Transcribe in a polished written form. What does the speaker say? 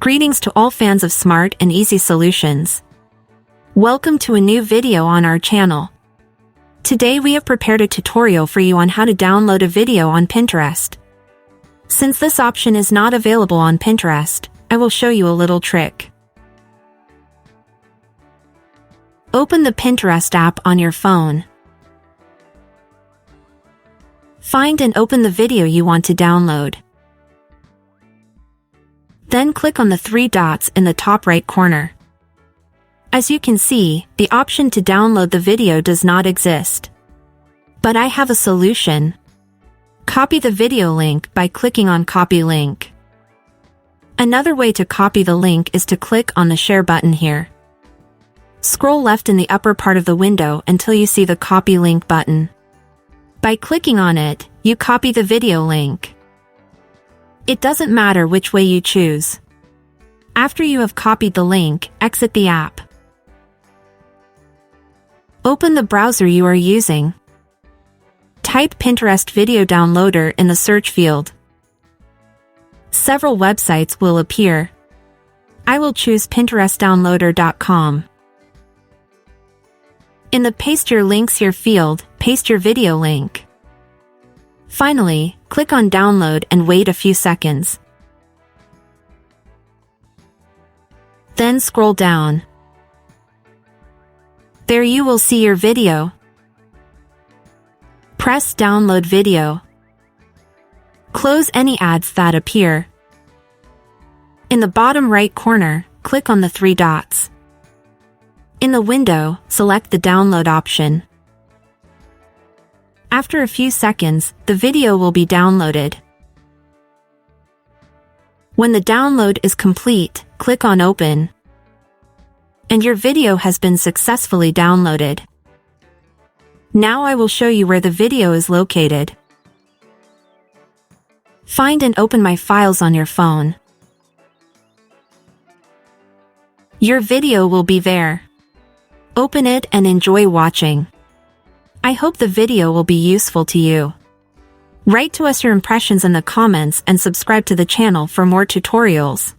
Greetings to all fans of smart and easy solutions. Welcome to a new video on our channel. Today we have prepared a tutorial for you on how to download a video on Pinterest. Since this option is not available on Pinterest, I will show you a little trick. Open the Pinterest app on your phone. Find and open the video you want to download. Then click on the three dots in the top right corner. As you can see, the option to download the video does not exist. But I have a solution. Copy the video link by clicking on Copy Link. Another way to copy the link is to click on the Share button here. Scroll left in the upper part of the window until you see the Copy Link button. By clicking on it, you copy the video link. It doesn't matter which way you choose. After you have copied the link, exit the app. Open the browser you are using. Type Pinterest Video Downloader in the search field. Several websites will appear. I will choose pinterestdownloader.com. In the Paste Your Links Here field, paste your video link. Finally, click on Download and wait a few seconds. Then scroll down. There you will see your video. Press Download Video. Close any ads that appear. In the bottom right corner, click on the three dots. In the window, select the download option. After a few seconds, the video will be downloaded. When the download is complete, click on Open. And your video has been successfully downloaded. Now I will show you where the video is located. Find and open My Files on your phone. Your video will be there. Open it and enjoy watching. I hope the video will be useful to you. Write to us your impressions in the comments and subscribe to the channel for more tutorials.